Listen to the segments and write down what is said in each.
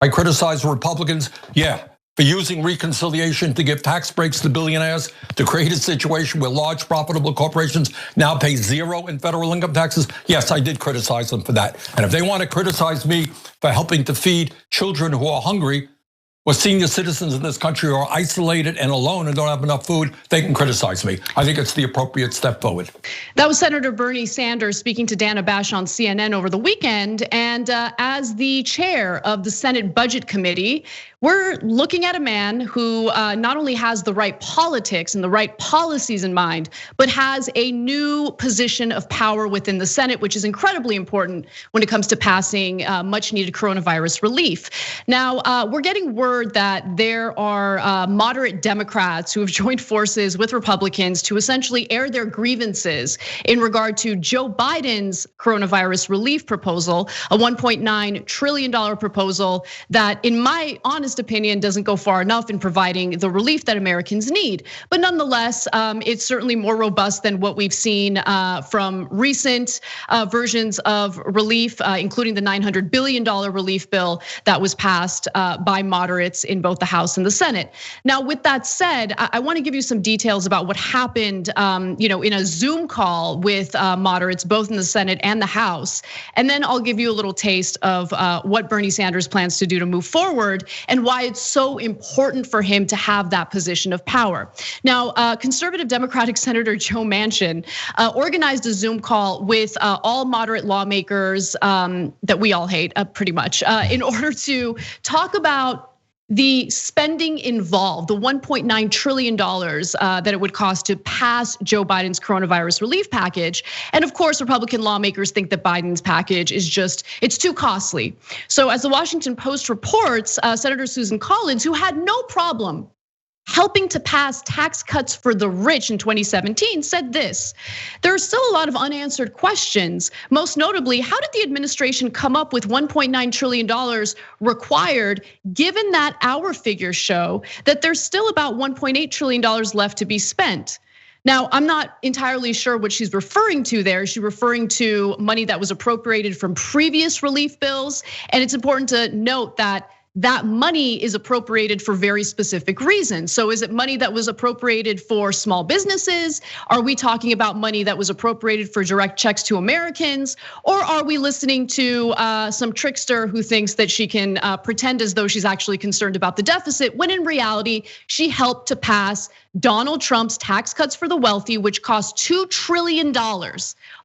I criticize Republicans, for using reconciliation to give tax breaks to billionaires to create a situation where large profitable corporations now pay zero in federal income taxes. Yes, I did criticize them for that. And if they want to criticize me for helping to feed children who are hungry, or senior citizens in this country who are isolated and alone and don't have enough food, they can criticize me. I think it's the appropriate step forward. That was Senator Bernie Sanders speaking to Dana Bash on CNN over the weekend. And as the chair of the Senate Budget Committee, we're looking at a man who not only has the right politics and the right policies in mind, but has a new position of power within the Senate, which is incredibly important when it comes to passing much needed coronavirus relief. Now, we're getting word that there are moderate Democrats who have joined forces with Republicans to essentially air their grievances in regard to Joe Biden's coronavirus relief proposal, a $1.9 trillion proposal that, in my honest opinion, doesn't go far enough in providing the relief that Americans need. But nonetheless, it's certainly more robust than what we've seen from recent versions of relief, including the $900 billion relief bill that was passed by moderates in both the House and the Senate. Now, with that said, I want to give you some details about what happened, in a Zoom call with moderates, both in the Senate and the House. And then I'll give you a little taste of what Bernie Sanders plans to do to move forward and why it's so important for him to have that position of power. Now, conservative Democratic Senator Joe Manchin organized a Zoom call with all moderate lawmakers that we all hate, pretty much, in order to talk about the spending involved, the $1.9 trillion that it would cost to pass Joe Biden's coronavirus relief package. And of course, Republican lawmakers think that Biden's package is it's too costly. So as the Washington Post reports, Senator Susan Collins, who had no problem helping to pass tax cuts for the rich in 2017, said this: there are still a lot of unanswered questions. Most notably, how did the administration come up with $1.9 trillion required, given that our figures show that there's still about $1.8 trillion left to be spent? Now, I'm not entirely sure what she's referring to there. She's referring to money that was appropriated from previous relief bills. And it's important to note that that money is appropriated for very specific reasons. So is it money that was appropriated for small businesses? Are we talking about money that was appropriated for direct checks to Americans? Or are we listening to some trickster who thinks that she can pretend as though she's actually concerned about the deficit, when in reality, she helped to pass Donald Trump's tax cuts for the wealthy, which cost $2 trillion,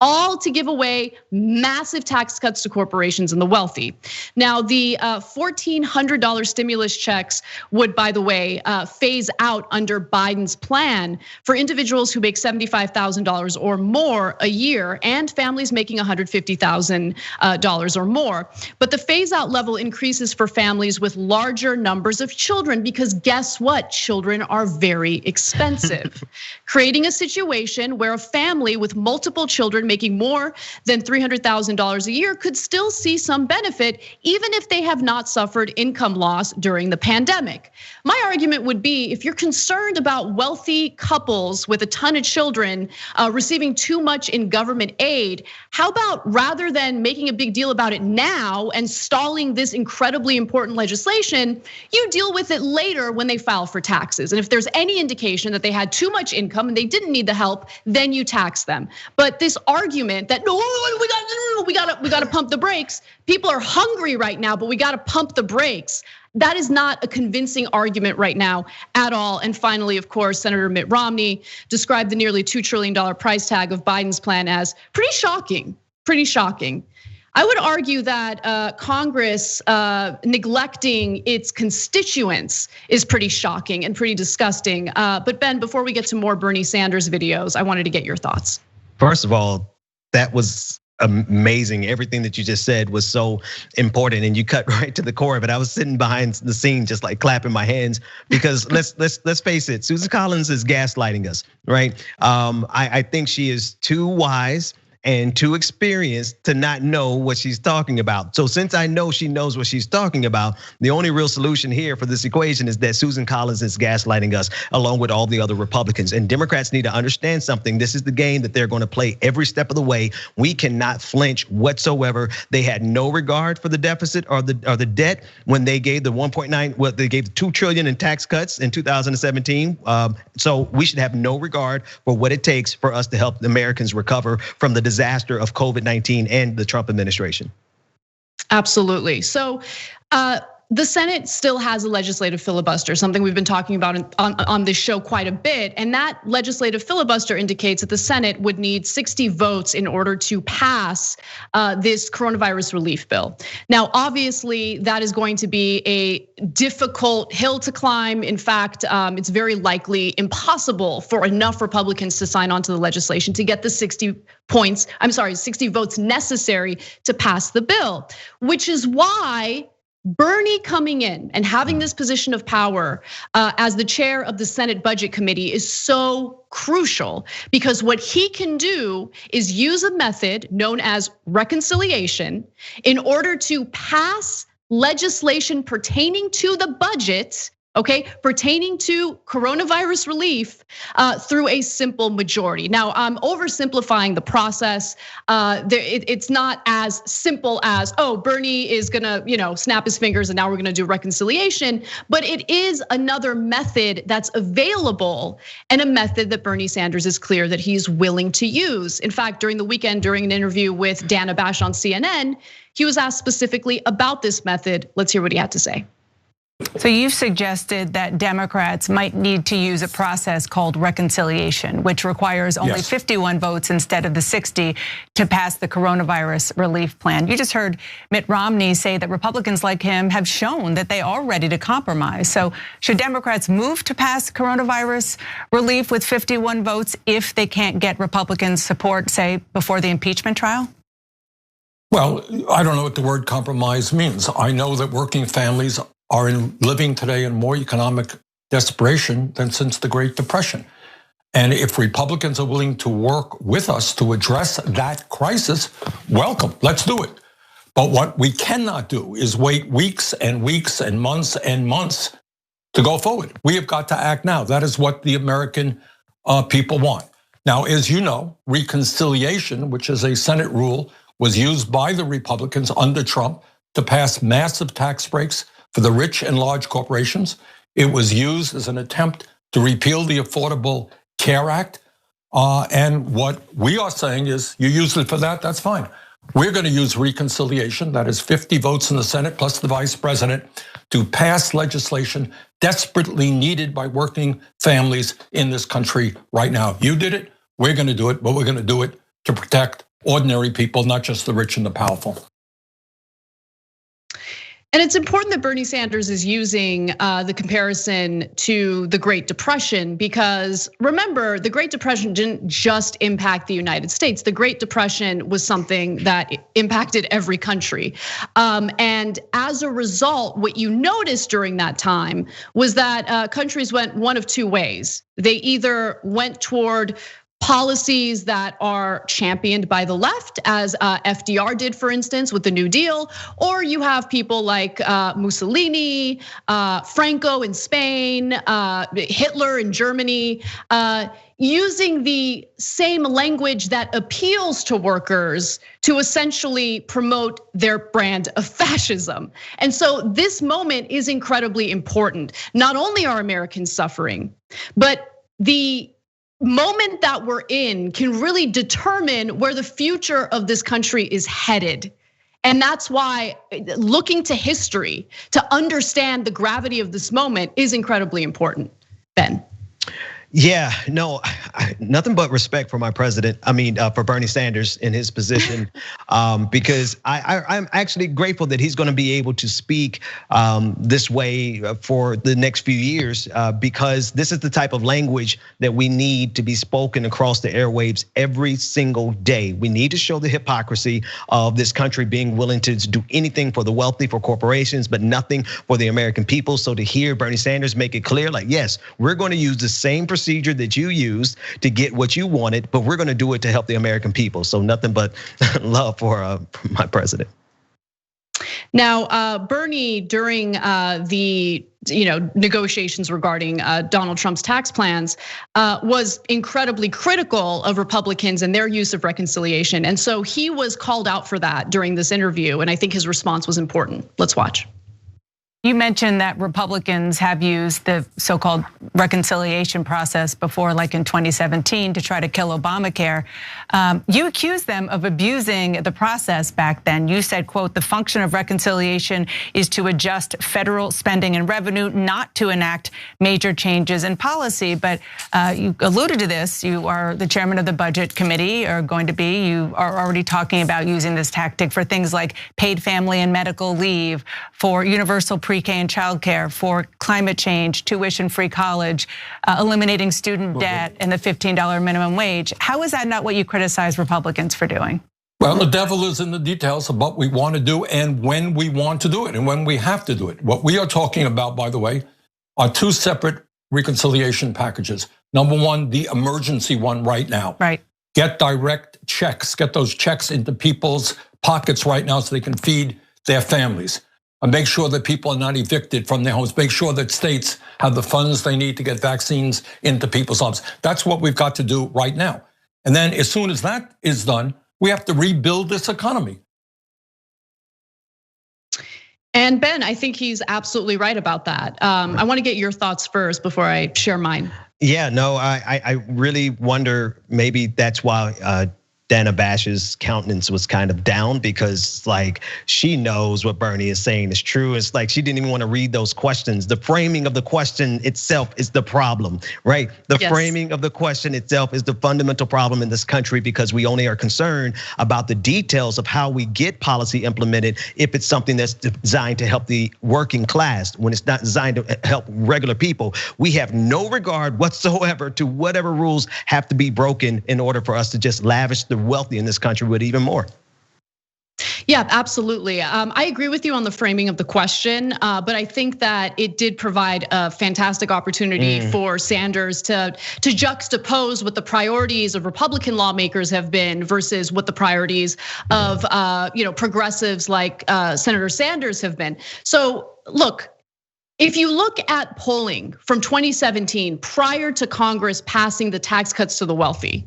all to give away massive tax cuts to corporations and the wealthy. Now, the $1,400 stimulus checks would, by the way, phase out under Biden's plan for individuals who make $75,000 or more a year and families making $150,000 or more. But the phase out level increases for families with larger numbers of children, because guess what? Children are very expensive. Creating a situation where a family with multiple children making more than $300,000 a year could still see some benefit, even if they have not suffered income loss during the pandemic. My argument would be, if you're concerned about wealthy couples with a ton of children receiving too much in government aid, how about, rather than making a big deal about it now and stalling this incredibly important legislation, you deal with it later when they file for taxes. And if there's any indication that they had too much income and they didn't need the help, then you tax them. But this argument that no, we gotta pump the brakes. People are hungry right now, but we gotta pump the brakes. That is not a convincing argument right now at all. And finally, of course, Senator Mitt Romney described the nearly $2 trillion price tag of Biden's plan as pretty shocking, pretty shocking. I would argue that Congress neglecting its constituents is pretty shocking and pretty disgusting. But Ben, before we get to more Bernie Sanders videos, I wanted to get your thoughts. First of all, that was amazing. Everything that you just said was so important, and you cut right to the core of it. I was sitting behind the scene, just like clapping my hands, because let's face it, Susan Collins is gaslighting us, right? I think she is too wise and too experienced to not know what she's talking about. So since I know she knows what she's talking about, the only real solution here for this equation is that Susan Collins is gaslighting us along with all the other Republicans. And Democrats need to understand something. This is the game that they're going to play every step of the way. We cannot flinch whatsoever. They had no regard for the deficit or the debt when they gave the 1.9, well, they gave 2 trillion in tax cuts in 2017. So we should have no regard for what it takes for us to help the Americans recover from the disaster of COVID-19 and the Trump administration. Absolutely. So the Senate still has a legislative filibuster, something we've been talking about on this show quite a bit. And that legislative filibuster indicates that the Senate would need 60 votes in order to pass this coronavirus relief bill. Now, obviously, that is going to be a difficult hill to climb. In fact, it's very likely impossible for enough Republicans to sign on to the legislation to get the 60 votes necessary to pass the bill, which is why Bernie coming in and having this position of power as the chair of the Senate Budget Committee is so crucial, because what he can do is use a method known as reconciliation in order to pass legislation pertaining to the budget, okay, pertaining to coronavirus relief through a simple majority. Now, I'm oversimplifying the process. It's not as simple as, oh, Bernie is gonna, snap his fingers and now we're gonna do reconciliation. But it is another method that's available, and a method that Bernie Sanders is clear that he's willing to use. In fact, during the weekend, during an interview with Dana Bash on CNN, he was asked specifically about this method. Let's hear what he had to say. So you've suggested that Democrats might need to use a process called reconciliation, which requires only 51 votes instead of the 60 to pass the coronavirus relief plan. You just heard Mitt Romney say that Republicans like him have shown that they are ready to compromise. So should Democrats move to pass coronavirus relief with 51 votes if they can't get Republican support, say, before the impeachment trial? Well, I don't know what the word compromise means. I know that working families are living today in more economic desperation than since the Great Depression. And if Republicans are willing to work with us to address that crisis, welcome, let's do it. But what we cannot do is wait weeks and weeks and months to go forward. We have got to act now. That is what the American people want. Now, as you know, reconciliation, which is a Senate rule, was used by the Republicans under Trump to pass massive tax breaks for the rich and large corporations. It was used as an attempt to repeal the Affordable Care Act. And what we are saying is, you use it for that, that's fine. We're gonna use reconciliation, that is 50 votes in the Senate plus the vice president, to pass legislation desperately needed by working families in this country right now. You did it, we're gonna do it, but we're gonna do it to protect ordinary people, not just the rich and the powerful. And it's important that Bernie Sanders is using the comparison to the Great Depression, because remember, the Great Depression didn't just impact the United States. The Great Depression was something that impacted every country. And as a result, what you noticed during that time was that countries went one of two ways. They either went toward policies that are championed by the left, as FDR did, for instance, with the New Deal, or you have people like Mussolini, Franco in Spain, Hitler in Germany, using the same language that appeals to workers to essentially promote their brand of fascism. And so this moment is incredibly important. Not only are Americans suffering, but the moment that we're in can really determine where the future of this country is headed. And that's why looking to history to understand the gravity of this moment is incredibly important. Ben. Yeah, no, nothing but respect for my president. I mean, for Bernie Sanders in his position, because I'm actually grateful that he's going to be able to speak this way for the next few years, because this is the type of language that we need to be spoken across the airwaves every single day. We need to show the hypocrisy of this country being willing to do anything for the wealthy, for corporations, but nothing for the American people. So to hear Bernie Sanders make it clear, like, yes, we're going to use the same procedure procedure that you used to get what you wanted, but we're gonna do it to help the American people. So nothing but love for my president. Now, Bernie, during the negotiations regarding Donald Trump's tax plans, was incredibly critical of Republicans and their use of reconciliation, and so he was called out for that during this interview. And I think his response was important. Let's watch. You mentioned that Republicans have used the so-called reconciliation process before, like in 2017, to try to kill Obamacare. You accused them of abusing the process back then. You said, quote, "The function of reconciliation is to adjust federal spending and revenue, not to enact major changes in policy." But you alluded to this. You are the chairman of the Budget Committee, or going to be. You are already talking about using this tactic for things like paid family and medical leave, for universal pre-K and childcare, for climate change, tuition-free college, eliminating student debt, and the $15 minimum wage. How is that not what you criticize Republicans for doing? Well, the devil is in the details of what we want to do and when we want to do it and when we have to do it. What we are talking about, by the way, are two separate reconciliation packages. Number one, the emergency one right now. Right. Get direct checks, get those checks into people's pockets right now so they can feed their families. And make sure that people are not evicted from their homes. Make sure that states have the funds they need to get vaccines into people's homes. That's what we've got to do right now. And then as soon as that is done, we have to rebuild this economy. And Ben, I think he's absolutely right about that. I want to get your thoughts first before I share mine. Yeah, no, I really wonder, maybe that's why Dana Bash's countenance was kind of down, because like she knows what Bernie is saying is true. It's like she didn't even want to read those questions. The framing of the question itself is the problem, right? The framing of the question itself is the fundamental problem in this country, because we only are concerned about the details of how we get policy implemented if it's something that's designed to help the working class. When it's not designed to help regular people, we have no regard whatsoever to whatever rules have to be broken in order for us to just lavish the wealthy in this country with even more. Yeah, absolutely. I agree with you on the framing of the question, but I think that it did provide a fantastic opportunity for Sanders to juxtapose what the priorities of Republican lawmakers have been versus what the priorities of progressives like Senator Sanders have been. So look, if you look at polling from 2017, prior to Congress passing the tax cuts to the wealthy,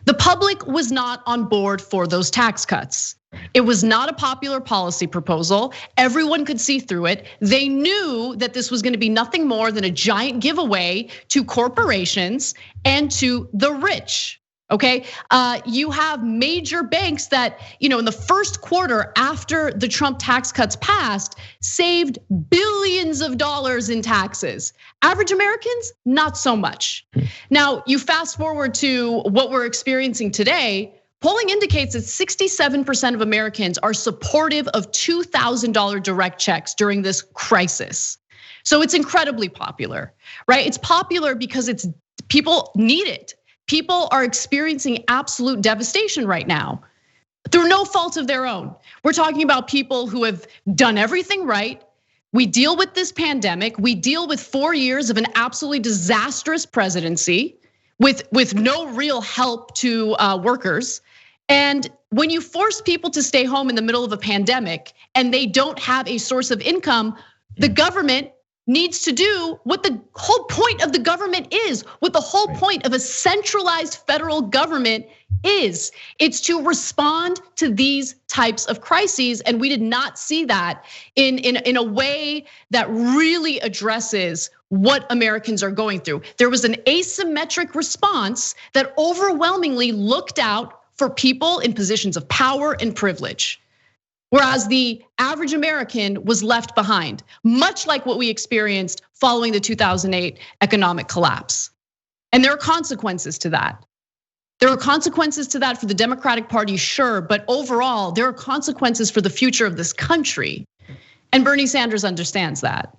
the public was not on board for those tax cuts. It was not a popular policy proposal. Everyone could see through it. They knew that this was going to be nothing more than a giant giveaway to corporations and to the rich. Okay, you have major banks that, in the first quarter after the Trump tax cuts passed, saved billions of dollars in taxes. Average Americans, not so much. Now, you fast forward to what we're experiencing today, polling indicates that 67% of Americans are supportive of $2,000 direct checks during this crisis. So it's incredibly popular, right? It's popular because people need it. People are experiencing absolute devastation right now through no fault of their own. We're talking about people who have done everything right. We deal with this pandemic. We deal with 4 years of an absolutely disastrous presidency with no real help to workers. And when you force people to stay home in the middle of a pandemic and they don't have a source of income, the government needs to do what the whole point of the government is, what the whole point of a centralized federal government is. It's to respond to these types of crises, and we did not see that in a way that really addresses what Americans are going through. There was an asymmetric response that overwhelmingly looked out for people in positions of power and privilege, whereas the average American was left behind, much like what we experienced following the 2008 economic collapse. And there are consequences to that. There are consequences to that for the Democratic Party, sure, but overall, there are consequences for the future of this country. And Bernie Sanders understands that.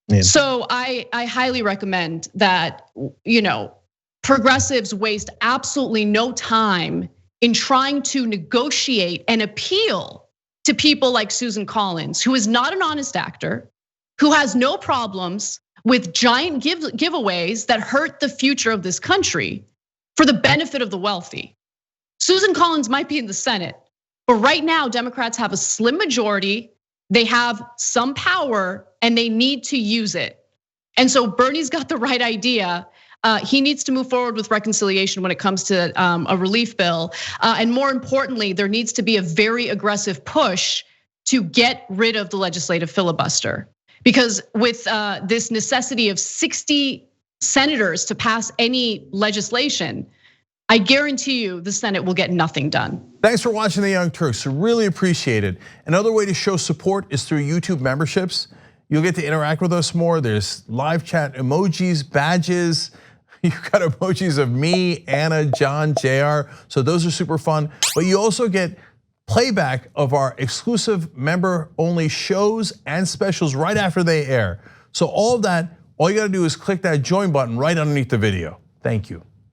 Yeah. So I highly recommend that, progressives waste absolutely no time in trying to negotiate and appeal to people like Susan Collins, who is not an honest actor, who has no problems with giant giveaways that hurt the future of this country for the benefit of the wealthy. Susan Collins might be in the Senate, but right now Democrats have a slim majority. They have some power and they need to use it. And so Bernie's got the right idea. He needs to move forward with reconciliation when it comes to a relief bill. And more importantly, there needs to be a very aggressive push to get rid of the legislative filibuster. Because with this necessity of 60 senators to pass any legislation, I guarantee you the Senate will get nothing done. Thanks for watching The Young Turks, really appreciate it. Another way to show support is through YouTube memberships. You'll get to interact with us more. There's live chat emojis, badges. You've got emojis of me, Anna, John, JR. So those are super fun. But you also get playback of our exclusive member-only shows and specials right after they air. So all of that, all you gotta do is click that join button right underneath the video. Thank you.